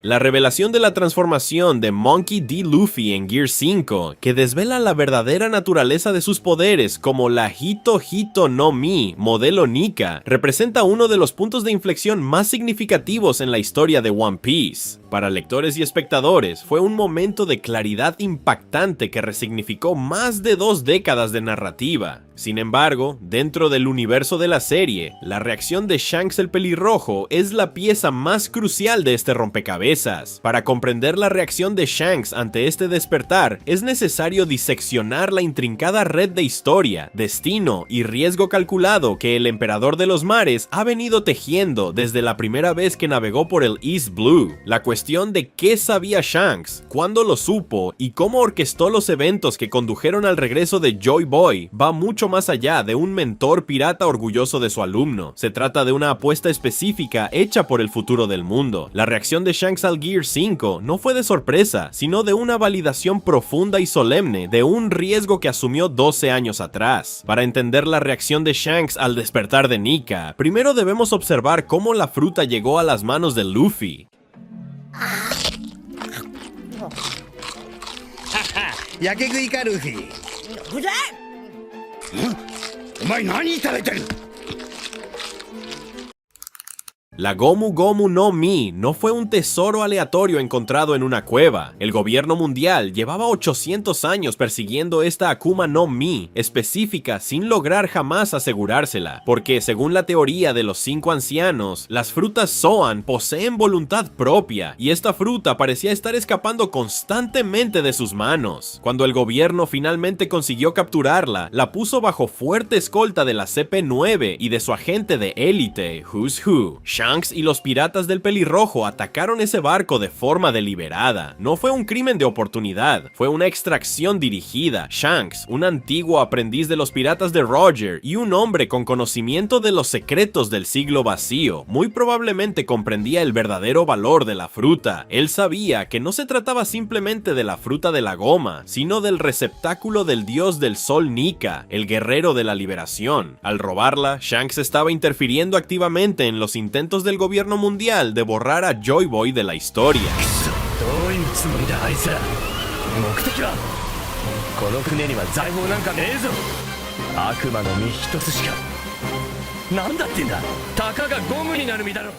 La revelación de la transformación de Monkey D. Luffy en Gear 5, que desvela la verdadera naturaleza de sus poderes como la Hito Hito no Mi, modelo Nika, representa uno de los puntos de inflexión más significativos en la historia de One Piece. Para lectores y espectadores, fue un momento de claridad impactante que resignificó más de 2 décadas de narrativa. Sin embargo, dentro del universo de la serie, la reacción de Shanks el pelirrojo es la pieza más crucial de este rompecabezas. Para comprender la reacción de Shanks ante este despertar, es necesario diseccionar la intrincada red de historia, destino y riesgo calculado que el Emperador de los Mares ha venido tejiendo desde la primera vez que navegó por el East Blue. La cuestión de qué sabía Shanks, cuándo lo supo y cómo orquestó los eventos que condujeron al regreso de Joy Boy va mucho más allá de un mentor pirata orgulloso de su alumno. Se trata de una apuesta específica hecha por el futuro del mundo. La reacción de Shanks al Gear 5 no fue de sorpresa, sino de una validación profunda y solemne de un riesgo que asumió 12 años atrás. Para entender la reacción de Shanks al despertar de Nika, primero debemos observar cómo la fruta llegó a las manos de Luffy. やけ食いかルフィ。うざい。お前何食べてる？ La Gomu Gomu no Mi no fue un tesoro aleatorio encontrado en una cueva. El gobierno mundial llevaba 800 años persiguiendo esta Akuma no Mi específica sin lograr jamás asegurársela, porque según la teoría de los 5 ancianos, las frutas Zoan poseen voluntad propia y esta fruta parecía estar escapando constantemente de sus manos. Cuando el gobierno finalmente consiguió capturarla, la puso bajo fuerte escolta de la CP9 y de su agente de élite, Who's Who. Shanks y los piratas del pelirrojo atacaron ese barco de forma deliberada. No fue un crimen de oportunidad, fue una extracción dirigida. Shanks, un antiguo aprendiz de los piratas de Roger y un hombre con conocimiento de los secretos del siglo vacío, muy probablemente comprendía el verdadero valor de la fruta. Él sabía que no se trataba simplemente de la fruta de la goma, sino del receptáculo del dios del sol Nika, el guerrero de la liberación. Al robarla, Shanks estaba interfiriendo activamente en los intentos del gobierno mundial de borrar a Joy Boy de la historia. どういうつもりだあいつら。目的はこの船には財宝なんかねえぞ。悪魔の実一つしか。なんだってんだ。たかがゴムになる身だろ。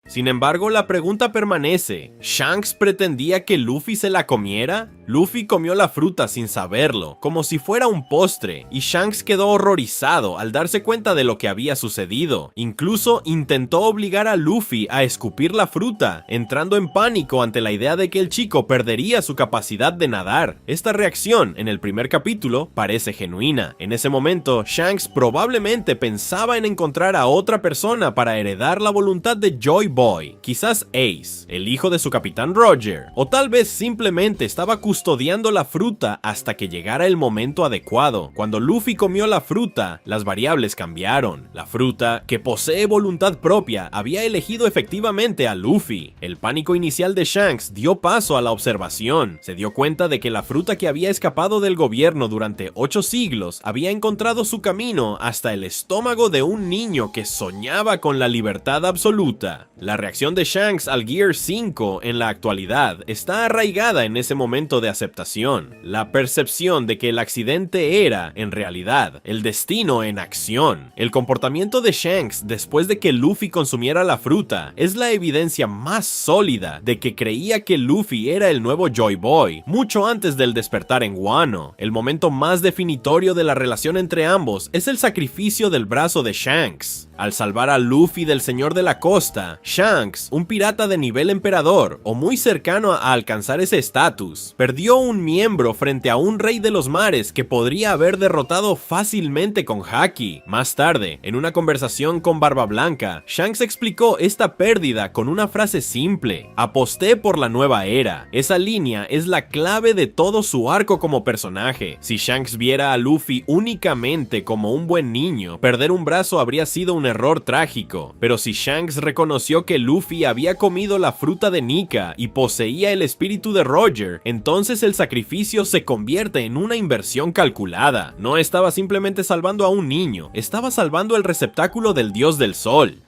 Sin embargo, la pregunta permanece, ¿Shanks pretendía que Luffy se la comiera? Luffy comió la fruta sin saberlo, como si fuera un postre, y Shanks quedó horrorizado al darse cuenta de lo que había sucedido. Incluso intentó obligar a Luffy a escupir la fruta, entrando en pánico ante la idea de que el chico perdería su capacidad de nadar. Esta reacción, en el primer capítulo, parece genuina. En ese momento, Shanks probablemente pensaba en encontrar a otra persona para heredar la voluntad de Joy Boy, quizás Ace, el hijo de su capitán Roger, o tal vez simplemente estaba custodiando la fruta hasta que llegara el momento adecuado. Cuando Luffy comió la fruta, las variables cambiaron. La fruta, que posee voluntad propia, había elegido efectivamente a Luffy. El pánico inicial de Shanks dio paso a la observación. Se dio cuenta de que la fruta que había escapado del gobierno durante 8 siglos había encontrado su camino hasta el estómago de un niño que soñaba con la libertad absoluta. La reacción de Shanks al Gear 5 en la actualidad está arraigada en ese momento de aceptación. La percepción de que el accidente era, en realidad, el destino en acción. El comportamiento de Shanks después de que Luffy consumiera la fruta es la evidencia más sólida de que creía que Luffy era el nuevo Joy Boy, mucho antes del despertar en Wano. El momento más definitorio de la relación entre ambos es el sacrificio del brazo de Shanks. Al salvar a Luffy del Señor de la Costa, Shanks, un pirata de nivel emperador o muy cercano a alcanzar ese estatus, perdió un miembro frente a un rey de los mares que podría haber derrotado fácilmente con Haki. Más tarde, en una conversación con Barba Blanca, Shanks explicó esta pérdida con una frase simple: aposté por la nueva era. Esa línea es la clave de todo su arco como personaje. Si Shanks viera a Luffy únicamente como un buen niño, perder un brazo habría sido un error trágico, pero si Shanks reconoció que Luffy había comido la fruta de Nika y poseía el espíritu de Roger, entonces el sacrificio se convierte en una inversión calculada. No estaba simplemente salvando a un niño, estaba salvando el receptáculo del dios del sol.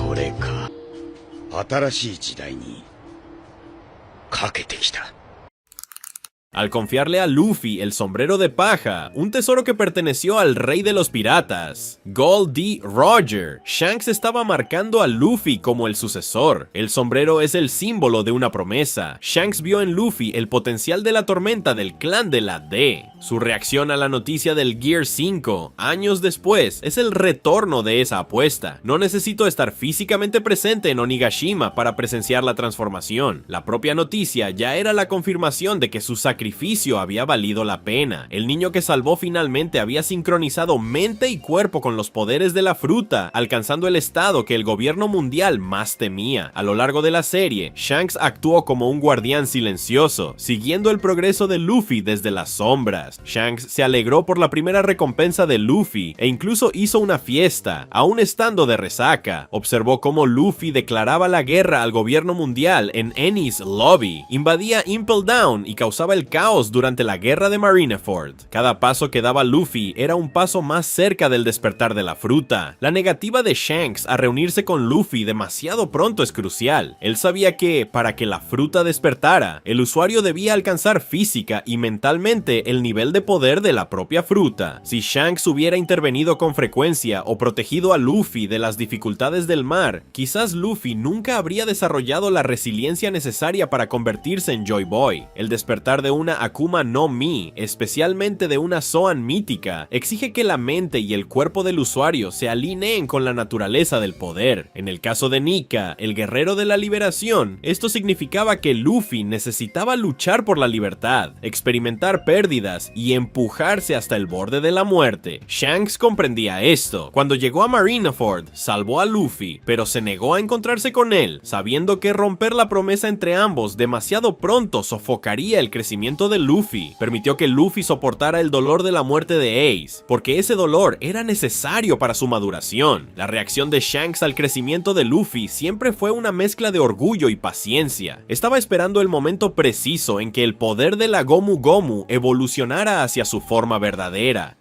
これか。新しい時代にかけてきた。 Al confiarle a Luffy el sombrero de paja, un tesoro que perteneció al rey de los piratas, Gol D. Roger, Shanks estaba marcando a Luffy como el sucesor. El sombrero es el símbolo de una promesa. Shanks vio en Luffy el potencial de la tormenta del clan de la D. Su reacción a la noticia del Gear 5, años después, es el retorno de esa apuesta. No necesito estar físicamente presente en Onigashima para presenciar la transformación. La propia noticia ya era la confirmación de que su sacrificio había valido la pena. El niño que salvó finalmente había sincronizado mente y cuerpo con los poderes de la fruta, alcanzando el estado que el gobierno mundial más temía. A lo largo de la serie, Shanks actuó como un guardián silencioso, siguiendo el progreso de Luffy desde las sombras. Shanks se alegró por la primera recompensa de Luffy e incluso hizo una fiesta, aún estando de resaca. Observó cómo Luffy declaraba la guerra al gobierno mundial en Enies Lobby, invadía Impel Down y causaba el caos durante la guerra de Marineford. Cada paso que daba Luffy era un paso más cerca del despertar de la fruta. La negativa de Shanks a reunirse con Luffy demasiado pronto es crucial. Él sabía que, para que la fruta despertara, el usuario debía alcanzar física y mentalmente el nivel de poder de la propia fruta. Si Shanks hubiera intervenido con frecuencia o protegido a Luffy de las dificultades del mar, quizás Luffy nunca habría desarrollado la resiliencia necesaria para convertirse en Joy Boy. El despertar de una Akuma no Mi, especialmente de una Zoan mítica, exige que la mente y el cuerpo del usuario se alineen con la naturaleza del poder. En el caso de Nika, el guerrero de la liberación, esto significaba que Luffy necesitaba luchar por la libertad, experimentar pérdidas y empujarse hasta el borde de la muerte. Shanks comprendía esto. Cuando llegó a Marineford, salvó a Luffy, pero se negó a encontrarse con él, sabiendo que romper la promesa entre ambos demasiado pronto sofocaría el crecimiento de Luffy. Permitió que Luffy soportara el dolor de la muerte de Ace, porque ese dolor era necesario para su maduración. La reacción de Shanks al crecimiento de Luffy siempre fue una mezcla de orgullo y paciencia. Estaba esperando el momento preciso en que el poder de la Gomu Gomu evolucionara hacia su forma verdadera.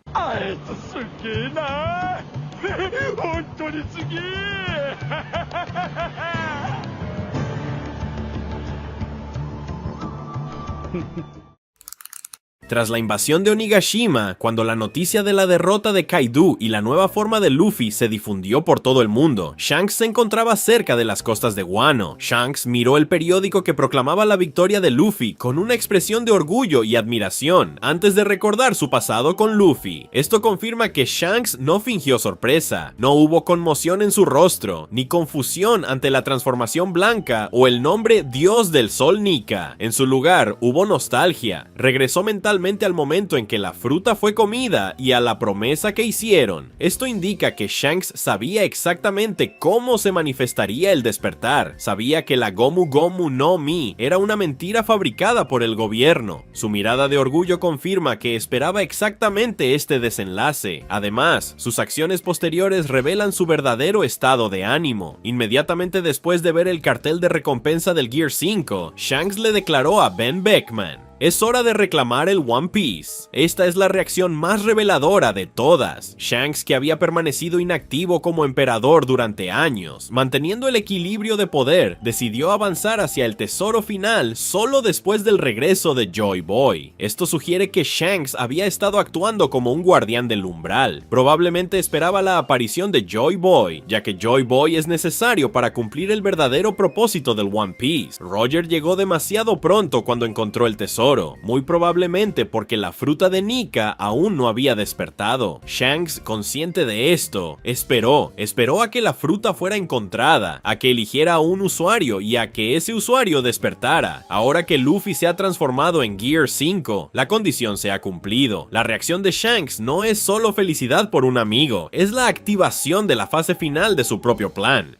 Tras la invasión de Onigashima, cuando la noticia de la derrota de Kaido y la nueva forma de Luffy se difundió por todo el mundo, Shanks se encontraba cerca de las costas de Wano. Shanks miró el periódico que proclamaba la victoria de Luffy con una expresión de orgullo y admiración, antes de recordar su pasado con Luffy. Esto confirma que Shanks no fingió sorpresa, no hubo conmoción en su rostro, ni confusión ante la transformación blanca o el nombre Dios del Sol Nika. En su lugar, hubo nostalgia. Regresó mentalmente al momento en que la fruta fue comida y a la promesa que hicieron. Esto indica que Shanks sabía exactamente cómo se manifestaría el despertar. Sabía que la Gomu Gomu no Mi era una mentira fabricada por el gobierno. Su mirada de orgullo confirma que esperaba exactamente este desenlace. Además, sus acciones posteriores revelan su verdadero estado de ánimo. Inmediatamente después de ver el cartel de recompensa del Gear 5, Shanks le declaró a Ben Beckman: es hora de reclamar el One Piece. Esta es la reacción más reveladora de todas. Shanks, que había permanecido inactivo como emperador durante años, manteniendo el equilibrio de poder, decidió avanzar hacia el tesoro final solo después del regreso de Joy Boy. Esto sugiere que Shanks había estado actuando como un guardián del umbral. Probablemente esperaba la aparición de Joy Boy, ya que Joy Boy es necesario para cumplir el verdadero propósito del One Piece. Roger llegó demasiado pronto cuando encontró el tesoro, muy probablemente porque la fruta de Nika aún no había despertado. Shanks, consciente de esto, esperó a que la fruta fuera encontrada, a que eligiera a un usuario y a que ese usuario despertara. Ahora que Luffy se ha transformado en Gear 5, la condición se ha cumplido. La reacción de Shanks no es solo felicidad por un amigo, es la activación de la fase final de su propio plan.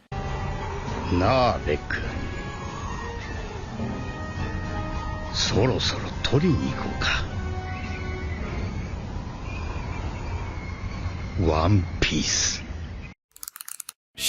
Beck. そろそろ取りに行こうか。ワンピース。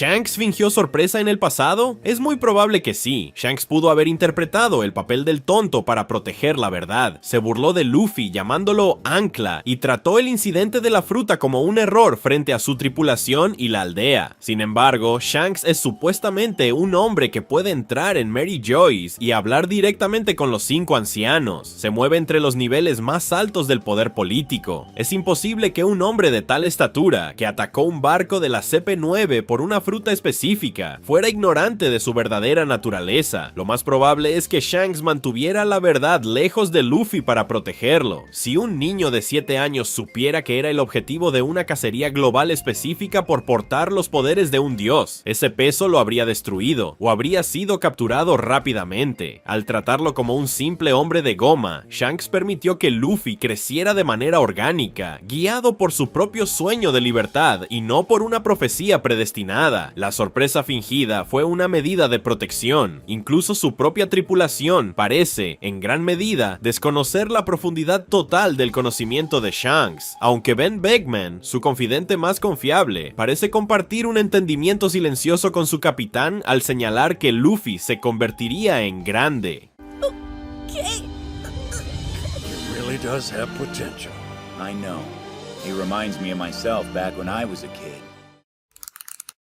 ¿Shanks fingió sorpresa en el pasado? Es muy probable que sí. Shanks pudo haber interpretado el papel del tonto para proteger la verdad. Se burló de Luffy llamándolo ancla y trató el incidente de la fruta como un error frente a su tripulación y la aldea. Sin embargo, Shanks es supuestamente un hombre que puede entrar en Mary Joyce y hablar directamente con los 5 ancianos. Se mueve entre los niveles más altos del poder político. Es imposible que un hombre de tal estatura, que atacó un barco de la CP9 por una fruta específica, fuera ignorante de su verdadera naturaleza. Lo más probable es que Shanks mantuviera la verdad lejos de Luffy para protegerlo. Si un niño de 7 años supiera que era el objetivo de una cacería global específica por portar los poderes de un dios, ese peso lo habría destruido o habría sido capturado rápidamente. Al tratarlo como un simple hombre de goma, Shanks permitió que Luffy creciera de manera orgánica, guiado por su propio sueño de libertad y no por una profecía predestinada. La sorpresa fingida fue una medida de protección. Incluso su propia tripulación parece, en gran medida, desconocer la profundidad total del conocimiento de Shanks, aunque Ben Beckman, su confidente más confiable, parece compartir un entendimiento silencioso con su capitán al señalar que Luffy se convertiría en grande. He really does have potential. I know. He reminds me of myself back when I was a kid.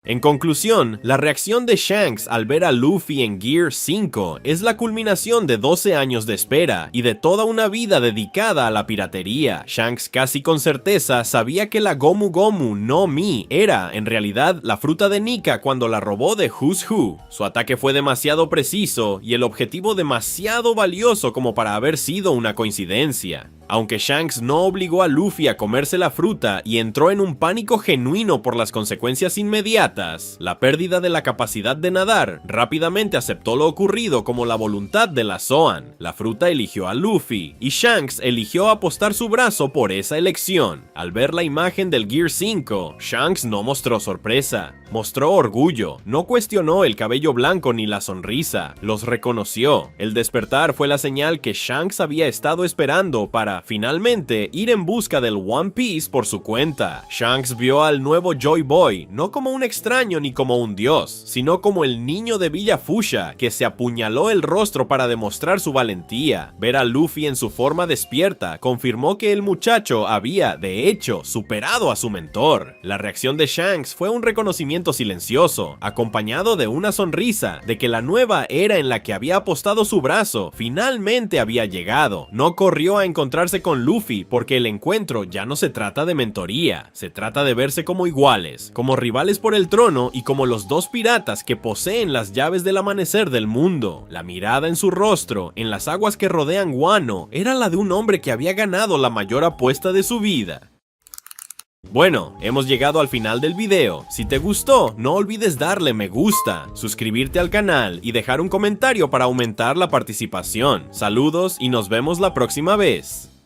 En conclusión, la reacción de Shanks al ver a Luffy en Gear 5 es la culminación de 12 años de espera y de toda una vida dedicada a la piratería. Shanks casi con certeza sabía que la Gomu Gomu no Mi era, en realidad, la fruta de Nika cuando la robó de Who's Who. Su ataque fue demasiado preciso y el objetivo demasiado valioso como para haber sido una coincidencia. Aunque Shanks no obligó a Luffy a comerse la fruta y entró en un pánico genuino por las consecuencias inmediatas, la pérdida de la capacidad de nadar, rápidamente aceptó lo ocurrido como la voluntad de la Zoan. La fruta eligió a Luffy, y Shanks eligió apostar su brazo por esa elección. Al ver la imagen del Gear 5, Shanks no mostró sorpresa, mostró orgullo, no cuestionó el cabello blanco ni la sonrisa, los reconoció. El despertar fue la señal que Shanks había estado esperando para finalmente ir en busca del One Piece por su cuenta. Shanks vio al nuevo Joy Boy no como un extraño ni como un dios, sino como el niño de Villa Fuchsia que se apuñaló el rostro para demostrar su valentía. Ver a Luffy en su forma despierta confirmó que el muchacho había, de hecho, superado a su mentor. La reacción de Shanks fue un reconocimiento silencioso, acompañado de una sonrisa de que la nueva era en la que había apostado su brazo finalmente había llegado. No corrió a encontrarse con Luffy porque el encuentro ya no se trata de mentoría, se trata de verse como iguales, como rivales por el trono y como los dos piratas que poseen las llaves del amanecer del mundo. La mirada en su rostro, en las aguas que rodean Wano, era la de un hombre que había ganado la mayor apuesta de su vida. Bueno, hemos llegado al final del video. Si te gustó, no olvides darle me gusta, suscribirte al canal y dejar un comentario para aumentar la participación. Saludos y nos vemos la próxima vez.